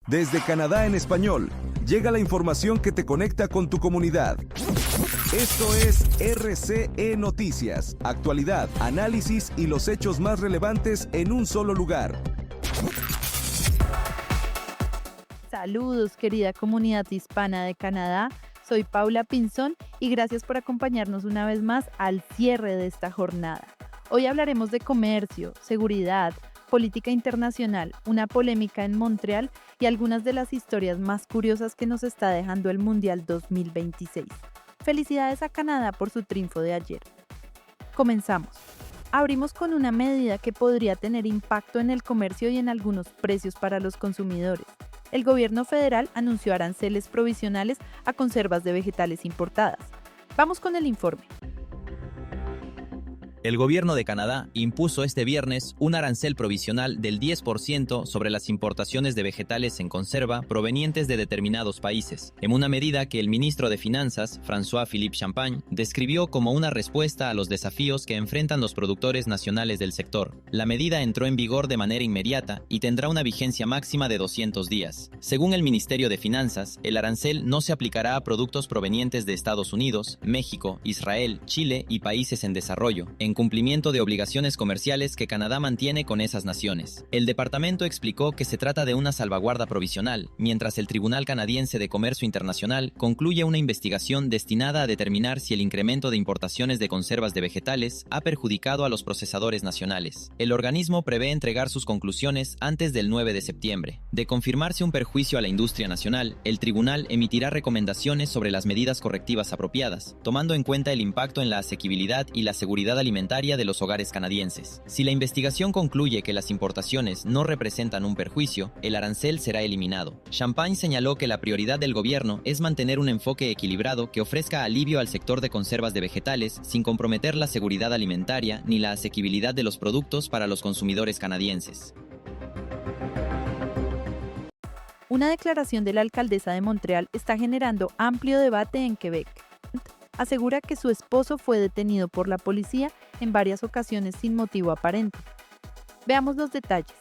Desde Canadá en español, llega la información que te conecta con tu comunidad. Esto es RCE Noticias, actualidad, análisis y los hechos más relevantes en un solo lugar. Saludos, querida comunidad hispana de Canadá. Soy Paula Pinzón y gracias por acompañarnos una vez más al cierre de esta jornada. Hoy hablaremos de comercio, seguridad, política internacional, una polémica en Montreal y algunas de las historias más curiosas que nos está dejando el Mundial 2026. Felicidades a Canadá por su triunfo de ayer. Comenzamos. Abrimos con una medida que podría tener impacto en el comercio y en algunos precios para los consumidores. El gobierno federal anunció aranceles provisionales a conservas de vegetales importadas. Vamos con el informe. El gobierno de Canadá impuso este viernes un arancel provisional del 10% sobre las importaciones de vegetales en conserva provenientes de determinados países, en una medida que el ministro de Finanzas, François-Philippe Champagne, describió como una respuesta a los desafíos que enfrentan los productores nacionales del sector. La medida entró en vigor de manera inmediata y tendrá una vigencia máxima de 200 días. Según el Ministerio de Finanzas, el arancel no se aplicará a productos provenientes de Estados Unidos, México, Israel, Chile y países en desarrollo, en cumplimiento de obligaciones comerciales que Canadá mantiene con esas naciones. El departamento explicó que se trata de una salvaguarda provisional, mientras el Tribunal Canadiense de Comercio Internacional concluye una investigación destinada a determinar si el incremento de importaciones de conservas de vegetales ha perjudicado a los procesadores nacionales. El organismo prevé entregar sus conclusiones antes del 9 de septiembre. De confirmarse un perjuicio a la industria nacional, el tribunal emitirá recomendaciones sobre las medidas correctivas apropiadas, tomando en cuenta el impacto en la asequibilidad y la seguridad alimentaria de los hogares canadienses. Si la investigación concluye que las importaciones no representan un perjuicio, el arancel será eliminado. Champagne señaló que la prioridad del gobierno es mantener un enfoque equilibrado que ofrezca alivio al sector de conservas de vegetales sin comprometer la seguridad alimentaria ni la asequibilidad de los productos para los consumidores canadienses. Una declaración de la alcaldesa de Montreal está generando amplio debate en Quebec. Asegura que su esposo fue detenido por la policía en varias ocasiones sin motivo aparente. Veamos los detalles.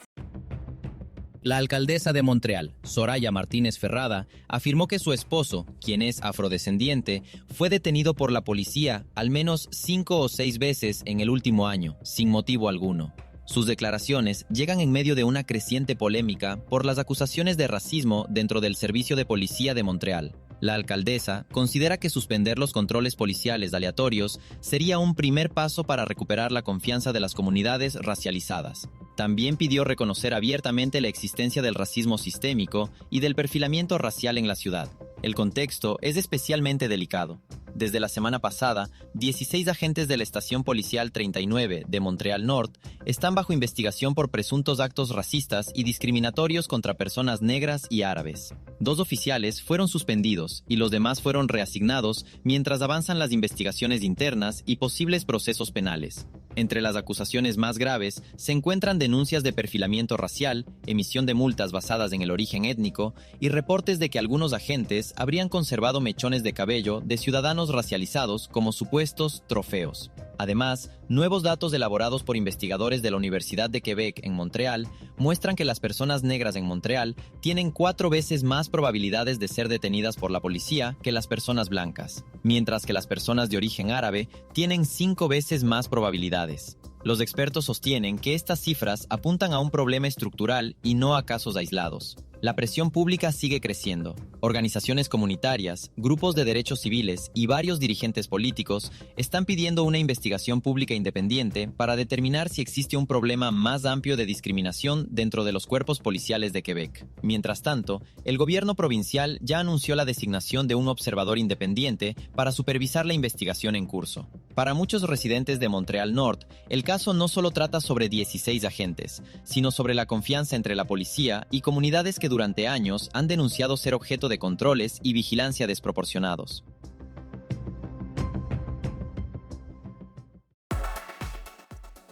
La alcaldesa de Montreal, Soraya Martínez Ferrada, afirmó que su esposo, quien es afrodescendiente, fue detenido por la policía al menos 5 o 6 veces en el último año, sin motivo alguno. Sus declaraciones llegan en medio de una creciente polémica por las acusaciones de racismo dentro del Servicio de Policía de Montreal. La alcaldesa considera que suspender los controles policiales aleatorios sería un primer paso para recuperar la confianza de las comunidades racializadas. También pidió reconocer abiertamente la existencia del racismo sistémico y del perfilamiento racial en la ciudad. El contexto es especialmente delicado. Desde la semana pasada, 16 agentes de la estación policial 39 de Montreal Norte están bajo investigación por presuntos actos racistas y discriminatorios contra personas negras y árabes. 2 oficiales fueron suspendidos y los demás fueron reasignados mientras avanzan las investigaciones internas y posibles procesos penales. Entre las acusaciones más graves se encuentran denuncias de perfilamiento racial, emisión de multas basadas en el origen étnico y reportes de que algunos agentes habrían conservado mechones de cabello de ciudadanos racializados como supuestos trofeos. Además, nuevos datos elaborados por investigadores de la Universidad de Quebec en Montreal muestran que las personas negras en Montreal tienen 4 veces más probabilidades de ser detenidas por la policía que las personas blancas, mientras que las personas de origen árabe tienen 5 veces más probabilidades. Los expertos sostienen que estas cifras apuntan a un problema estructural y no a casos aislados. La presión pública sigue creciendo. Organizaciones comunitarias, grupos de derechos civiles y varios dirigentes políticos están pidiendo una investigación pública independiente para determinar si existe un problema más amplio de discriminación dentro de los cuerpos policiales de Quebec. Mientras tanto, el gobierno provincial ya anunció la designación de un observador independiente para supervisar la investigación en curso. Para muchos residentes de Montreal Norte, el caso no solo trata sobre 16 agentes, sino sobre la confianza entre la policía y comunidades que durante años han denunciado ser objeto de controles y vigilancia desproporcionados.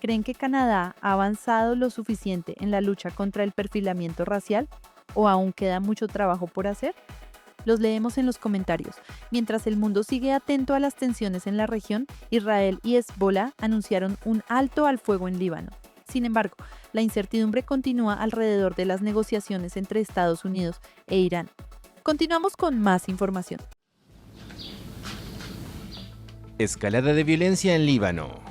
¿Creen que Canadá ha avanzado lo suficiente en la lucha contra el perfilamiento racial o aún queda mucho trabajo por hacer? Los leemos en los comentarios. Mientras el mundo sigue atento a las tensiones en la región, Israel y Hezbolá anunciaron un alto al fuego en Líbano. Sin embargo, la incertidumbre continúa alrededor de las negociaciones entre Estados Unidos e Irán. Continuamos con más información. Escalada de violencia en Líbano.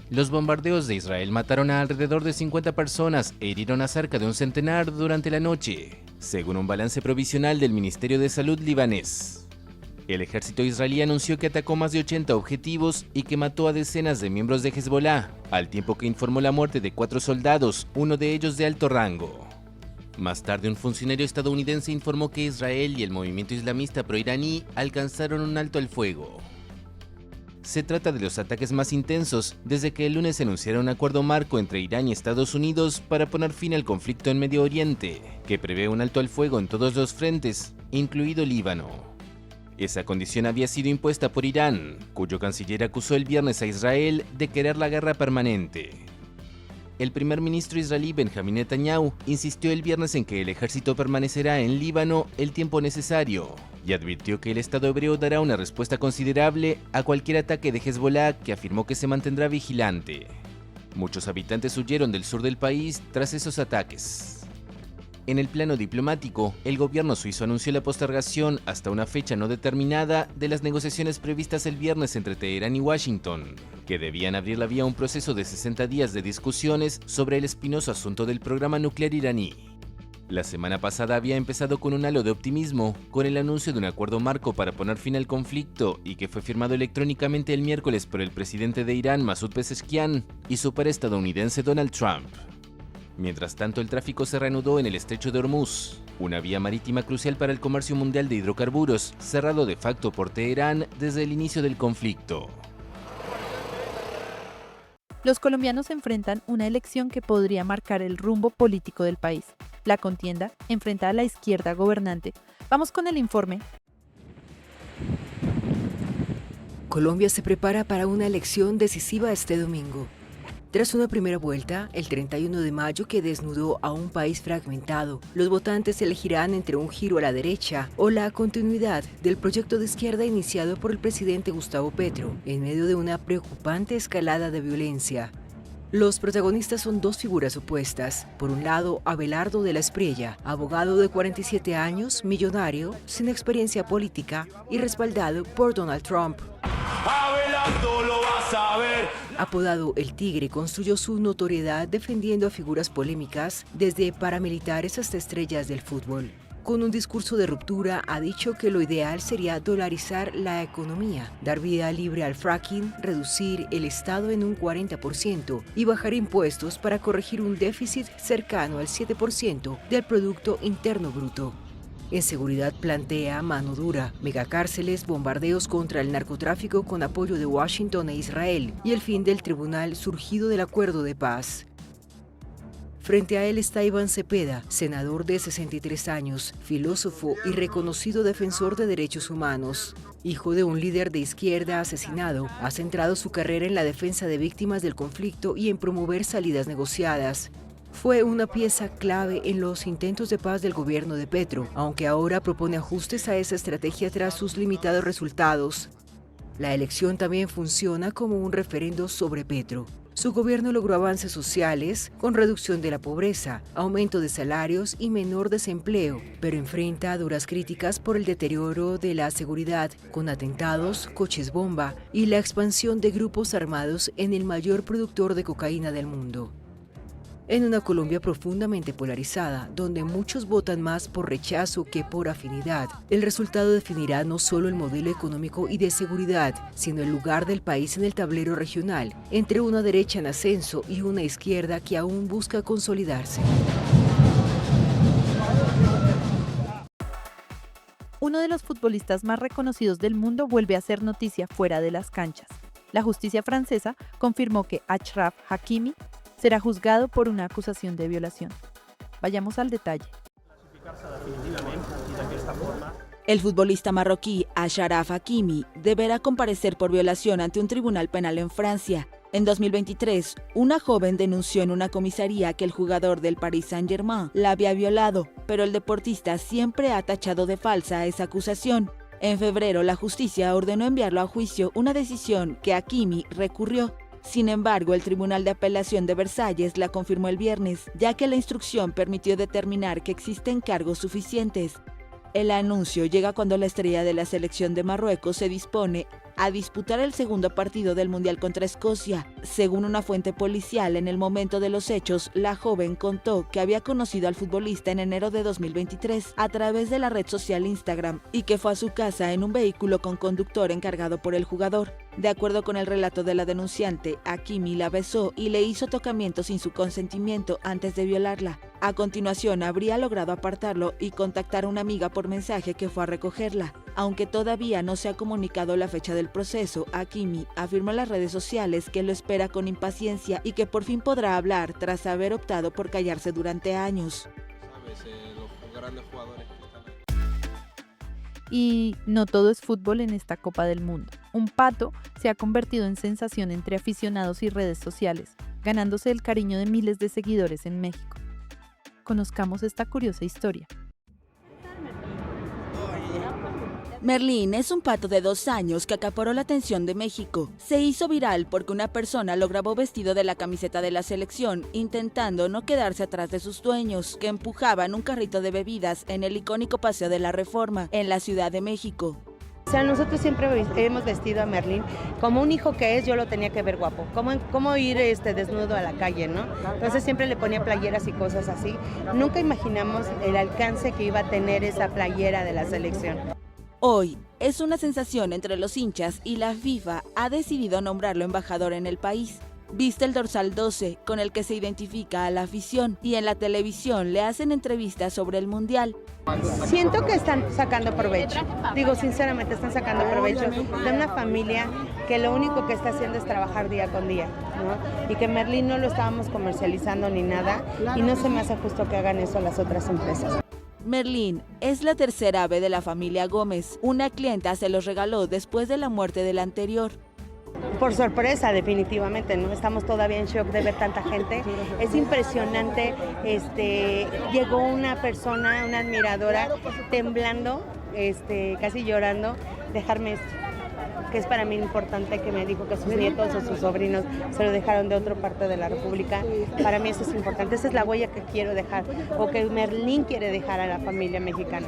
Los bombardeos de Israel mataron a alrededor de 50 personas e hirieron a cerca de un centenar durante la noche, según un balance provisional del Ministerio de Salud libanés. El ejército israelí anunció que atacó más de 80 objetivos y que mató a decenas de miembros de Hezbollah, al tiempo que informó la muerte de 4 soldados, uno de ellos de alto rango. Más tarde, un funcionario estadounidense informó que Israel y el movimiento islamista proiraní alcanzaron un alto al fuego. Se trata de los ataques más intensos desde que el lunes se anunciara un acuerdo marco entre Irán y Estados Unidos para poner fin al conflicto en Medio Oriente, que prevé un alto al fuego en todos los frentes, incluido Líbano. Esa condición había sido impuesta por Irán, cuyo canciller acusó el viernes a Israel de querer la guerra permanente. El primer ministro israelí Benjamin Netanyahu insistió el viernes en que el ejército permanecerá en Líbano el tiempo necesario y advirtió que el Estado hebreo dará una respuesta considerable a cualquier ataque de Hezbollah, que afirmó que se mantendrá vigilante. Muchos habitantes huyeron del sur del país tras esos ataques. En el plano diplomático, el gobierno suizo anunció la postergación hasta una fecha no determinada de las negociaciones previstas el viernes entre Teherán y Washington, que debían abrir la vía a un proceso de 60 días de discusiones sobre el espinoso asunto del programa nuclear iraní. La semana pasada había empezado con un halo de optimismo, con el anuncio de un acuerdo marco para poner fin al conflicto y que fue firmado electrónicamente el miércoles por el presidente de Irán, Masoud Pezeshkian, y su par estadounidense Donald Trump. Mientras tanto, el tráfico se reanudó en el estrecho de Hormuz, una vía marítima crucial para el comercio mundial de hidrocarburos, cerrado de facto por Teherán desde el inicio del conflicto. Los colombianos enfrentan una elección que podría marcar el rumbo político del país. La contienda enfrenta a la izquierda gobernante. Vamos con el informe. Colombia se prepara para una elección decisiva este domingo. Tras una primera vuelta, el 31 de mayo, que desnudó a un país fragmentado, los votantes elegirán entre un giro a la derecha o la continuidad del proyecto de izquierda iniciado por el presidente Gustavo Petro, en medio de una preocupante escalada de violencia. Los protagonistas son dos figuras opuestas. Por un lado, Abelardo de la Espriella, abogado de 47 años, millonario, sin experiencia política y respaldado por Donald Trump. Abelardo lo vas a ver. Apodado El Tigre, construyó su notoriedad defendiendo a figuras polémicas, desde paramilitares hasta estrellas del fútbol. Con un discurso de ruptura, ha dicho que lo ideal sería dolarizar la economía, dar vida libre al fracking, reducir el Estado en un 40% y bajar impuestos para corregir un déficit cercano al 7% del Producto Interno Bruto. En seguridad plantea mano dura, megacárceles, bombardeos contra el narcotráfico con apoyo de Washington e Israel y el fin del tribunal surgido del acuerdo de paz. Frente a él está Iván Cepeda, senador de 63 años, filósofo y reconocido defensor de derechos humanos. Hijo de un líder de izquierda asesinado, ha centrado su carrera en la defensa de víctimas del conflicto y en promover salidas negociadas. Fue una pieza clave en los intentos de paz del gobierno de Petro, aunque ahora propone ajustes a esa estrategia tras sus limitados resultados. La elección también funciona como un referendo sobre Petro. Su gobierno logró avances sociales con reducción de la pobreza, aumento de salarios y menor desempleo, pero enfrenta duras críticas por el deterioro de la seguridad, con atentados, coches bomba y la expansión de grupos armados en el mayor productor de cocaína del mundo. En una Colombia profundamente polarizada, donde muchos votan más por rechazo que por afinidad, el resultado definirá no solo el modelo económico y de seguridad, sino el lugar del país en el tablero regional, entre una derecha en ascenso y una izquierda que aún busca consolidarse. Uno de los futbolistas más reconocidos del mundo vuelve a ser noticia fuera de las canchas. La justicia francesa confirmó que Achraf Hakimi será juzgado por una acusación de violación. Vayamos al detalle. El futbolista marroquí Achraf Hakimi deberá comparecer por violación ante un tribunal penal en Francia. En 2023, una joven denunció en una comisaría que el jugador del Paris Saint-Germain la había violado, pero el deportista siempre ha tachado de falsa esa acusación. En febrero, la justicia ordenó enviarlo a juicio, una decisión que Hakimi recurrió. Sin embargo, el Tribunal de Apelación de Versalles la confirmó el viernes, ya que la instrucción permitió determinar que existen cargos suficientes. El anuncio llega cuando la estrella de la selección de Marruecos se dispone a disputar el segundo partido del Mundial contra Escocia. Según una fuente policial, en el momento de los hechos, la joven contó que había conocido al futbolista en enero de 2023 a través de la red social Instagram y que fue a su casa en un vehículo con conductor encargado por el jugador. De acuerdo con el relato de la denunciante, Hakimi la besó y le hizo tocamientos sin su consentimiento antes de violarla. A continuación, habría logrado apartarlo y contactar a una amiga por mensaje que fue a recogerla. Aunque todavía no se ha comunicado la fecha del proceso, Hakimi afirmó en las redes sociales que lo espera con impaciencia y que por fin podrá hablar tras haber optado por callarse durante años. Los grandes jugadores que están ahí. Y no todo es fútbol en esta Copa del Mundo. Un pato se ha convertido en sensación entre aficionados y redes sociales, ganándose el cariño de miles de seguidores en México. Conozcamos esta curiosa historia. Merlín es un pato de 2 años que acaparó la atención de México. Se hizo viral porque una persona lo grabó vestido de la camiseta de la selección, intentando no quedarse atrás de sus dueños, que empujaban un carrito de bebidas en el icónico Paseo de la Reforma, en la Ciudad de México. O sea, nosotros siempre hemos vestido a Merlín como un hijo que es, yo lo tenía que ver guapo. ¿Cómo ir desnudo a la calle, no? Entonces siempre le ponía playeras y cosas así. Nunca imaginamos el alcance que iba a tener esa playera de la selección. Hoy es una sensación entre los hinchas y la FIFA ha decidido nombrarlo embajador en el país. Viste el dorsal 12 con el que se identifica a la afición y en la televisión le hacen entrevistas sobre el Mundial. Siento que están sacando provecho, digo sinceramente están sacando provecho de una familia que lo único que está haciendo es trabajar día con día, ¿no? Y que Merlín no lo estábamos comercializando ni nada y no se me hace justo que hagan eso las otras empresas. Merlín es la tercera ave de la familia Gómez. Una clienta se los regaló después de la muerte del anterior. Por sorpresa, definitivamente, ¿no? Estamos todavía en shock de ver tanta gente. Es impresionante. Llegó una persona, una admiradora, temblando, casi llorando, dejarme esto, que es para mí importante, que me dijo que sus nietos o sus sobrinos se lo dejaron de otra parte de la República. Para mí eso es importante, esa es la huella que quiero dejar, o que Merlín quiere dejar a la familia mexicana.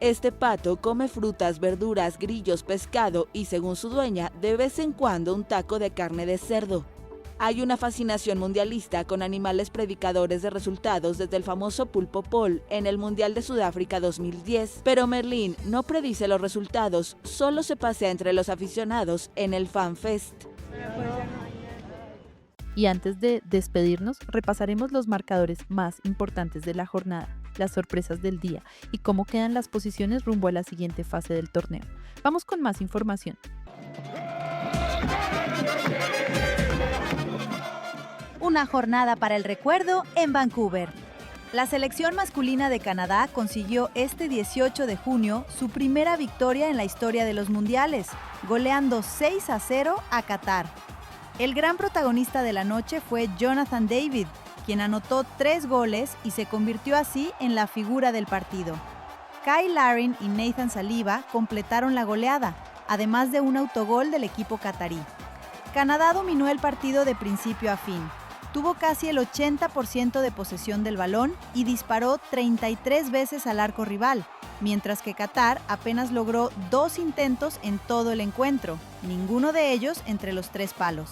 Este pato come frutas, verduras, grillos, pescado y, según su dueña, de vez en cuando un taco de carne de cerdo. Hay una fascinación mundialista con animales predicadores de resultados desde el famoso pulpo Paul en el Mundial de Sudáfrica 2010. Pero Merlín no predice los resultados, solo se pasea entre los aficionados en el Fan Fest. Y antes de despedirnos, repasaremos los marcadores más importantes de la jornada, las sorpresas del día y cómo quedan las posiciones rumbo a la siguiente fase del torneo. Vamos con más información. Una jornada para el recuerdo en Vancouver. La selección masculina de Canadá consiguió este 18 de junio su primera victoria en la historia de los mundiales, goleando 6-0 a Qatar. El gran protagonista de la noche fue Jonathan David, quien anotó 3 goles y se convirtió así en la figura del partido. Kyle Larin y Nathan Saliba completaron la goleada, además de un autogol del equipo catarí. Canadá dominó el partido de principio a fin. Tuvo casi el 80% de posesión del balón y disparó 33 veces al arco rival, mientras que Qatar apenas logró 2 intentos en todo el encuentro, ninguno de ellos entre los 3 palos.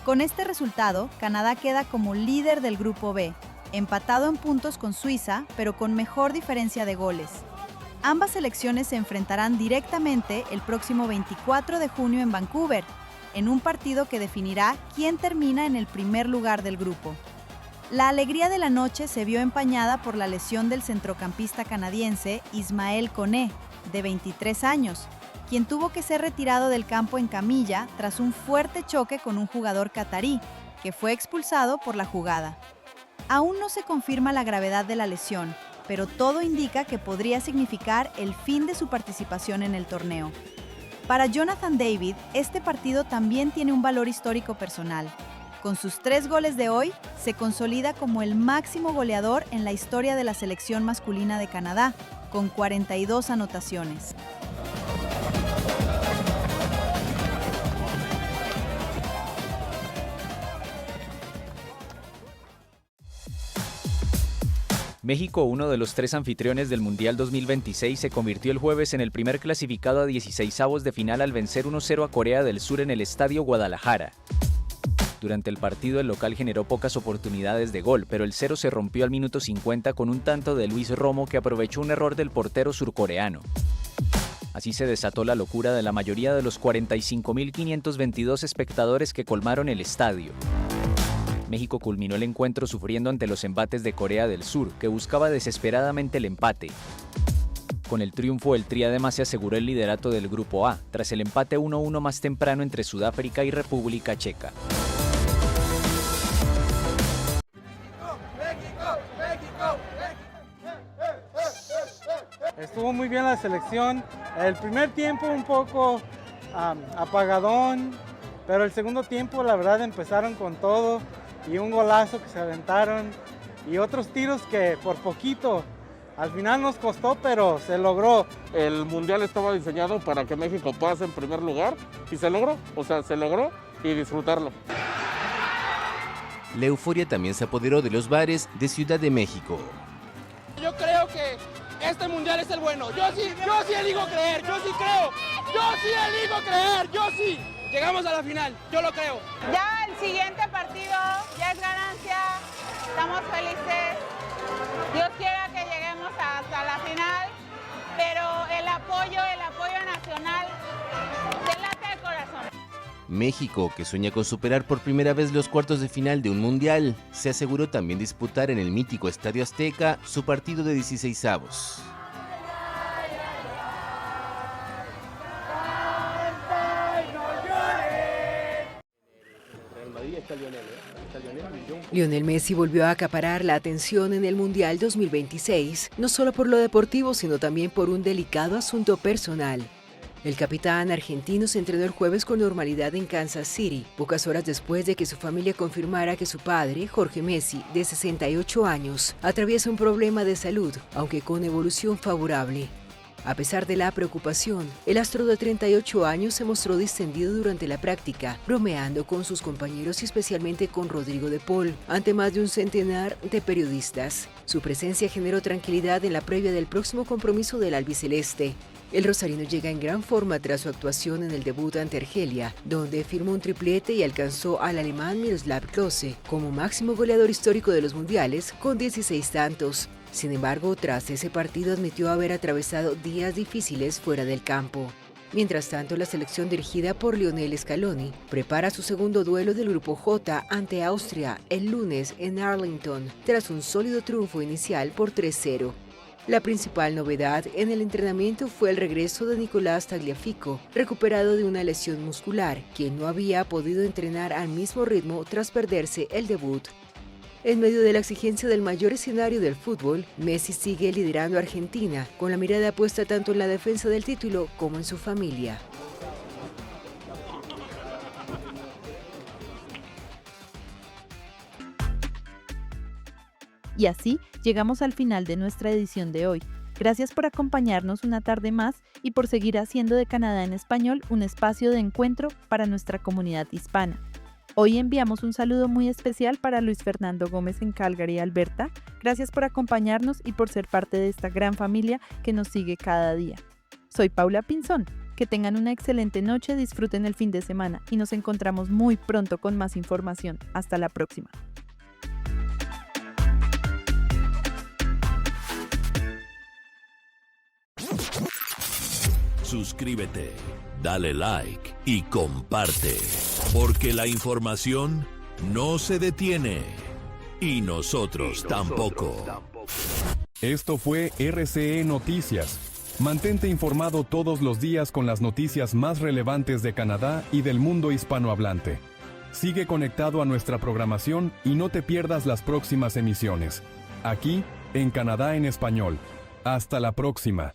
Con este resultado, Canadá queda como líder del Grupo B, empatado en puntos con Suiza, pero con mejor diferencia de goles. Ambas selecciones se enfrentarán directamente el próximo 24 de junio en Vancouver, en un partido que definirá quién termina en el primer lugar del grupo. La alegría de la noche se vio empañada por la lesión del centrocampista canadiense Ismael Koné, de 23 años, quien tuvo que ser retirado del campo en camilla tras un fuerte choque con un jugador catarí, que fue expulsado por la jugada. Aún no se confirma la gravedad de la lesión, pero todo indica que podría significar el fin de su participación en el torneo. Para Jonathan David, este partido también tiene un valor histórico personal. Con sus 3 goles de hoy, se consolida como el máximo goleador en la historia de la selección masculina de Canadá, con 42 anotaciones. México, uno de los 3 anfitriones del Mundial 2026, se convirtió el jueves en el primer clasificado a 16avos de final al vencer 1-0 a Corea del Sur en el Estadio Guadalajara. Durante el partido, el local generó pocas oportunidades de gol, pero el 0 se rompió al minuto 50 con un tanto de Luis Romo que aprovechó un error del portero surcoreano. Así se desató la locura de la mayoría de los 45.522 espectadores que colmaron el estadio. México culminó el encuentro sufriendo ante los embates de Corea del Sur, que buscaba desesperadamente el empate. Con el triunfo, el Tri además se aseguró el liderato del Grupo A, tras el empate 1-1 más temprano entre Sudáfrica y República Checa. Estuvo muy bien la selección. El primer tiempo un poco apagadón, pero el segundo tiempo la verdad empezaron con todo y un golazo que se aventaron y otros tiros que por poquito al final nos costó, pero se logró. El mundial estaba diseñado para que México pase en primer lugar y se logró, se logró y disfrutarlo. La euforia también se apoderó de los bares de Ciudad de México. Yo creo que este mundial es el bueno. Yo sí elijo creer, yo sí creo. Yo sí elijo creer, yo sí. Llegamos a la final, yo lo creo. Ya el siguiente partido ya es ganancia, estamos felices. Dios quiera que lleguemos hasta la final, pero el apoyo nacional se late al corazón. México, que sueña con superar por primera vez los cuartos de final de un mundial, se aseguró también disputar en el mítico Estadio Azteca su partido de 16avos. Lionel Messi volvió a acaparar la atención en el Mundial 2026, no solo por lo deportivo, sino también por un delicado asunto personal. El capitán argentino se entrenó el jueves con normalidad en Kansas City, pocas horas después de que su familia confirmara que su padre, Jorge Messi, de 68 años, atraviesa un problema de salud, aunque con evolución favorable. A pesar de la preocupación, el astro de 38 años se mostró distendido durante la práctica, bromeando con sus compañeros y especialmente con Rodrigo de Paul, ante más de un centenar de periodistas. Su presencia generó tranquilidad en la previa del próximo compromiso del albiceleste. El rosarino llega en gran forma tras su actuación en el debut ante Argelia, donde firmó un triplete y alcanzó al alemán Miroslav Klose como máximo goleador histórico de los mundiales con 16 tantos. Sin embargo, tras ese partido admitió haber atravesado días difíciles fuera del campo. Mientras tanto, la selección dirigida por Lionel Scaloni prepara su segundo duelo del Grupo J ante Austria el lunes en Arlington, tras un sólido triunfo inicial por 3-0. La principal novedad en el entrenamiento fue el regreso de Nicolás Tagliafico, recuperado de una lesión muscular, quien no había podido entrenar al mismo ritmo tras perderse el debut. En medio de la exigencia del mayor escenario del fútbol, Messi sigue liderando a Argentina, con la mirada puesta tanto en la defensa del título como en su familia. Y así llegamos al final de nuestra edición de hoy. Gracias por acompañarnos una tarde más y por seguir haciendo de Canadá en Español un espacio de encuentro para nuestra comunidad hispana. Hoy enviamos un saludo muy especial para Luis Fernando Gómez en Calgary, Alberta. Gracias por acompañarnos y por ser parte de esta gran familia que nos sigue cada día. Soy Paula Pinzón. Que tengan una excelente noche, disfruten el fin de semana y nos encontramos muy pronto con más información. Hasta la próxima. Suscríbete, dale like y comparte, porque la información no se detiene y nosotros tampoco. Esto fue RCE Noticias. Mantente informado todos los días con las noticias más relevantes de Canadá y del mundo hispanohablante. Sigue conectado a nuestra programación y no te pierdas las próximas emisiones. Aquí, en Canadá en Español. Hasta la próxima.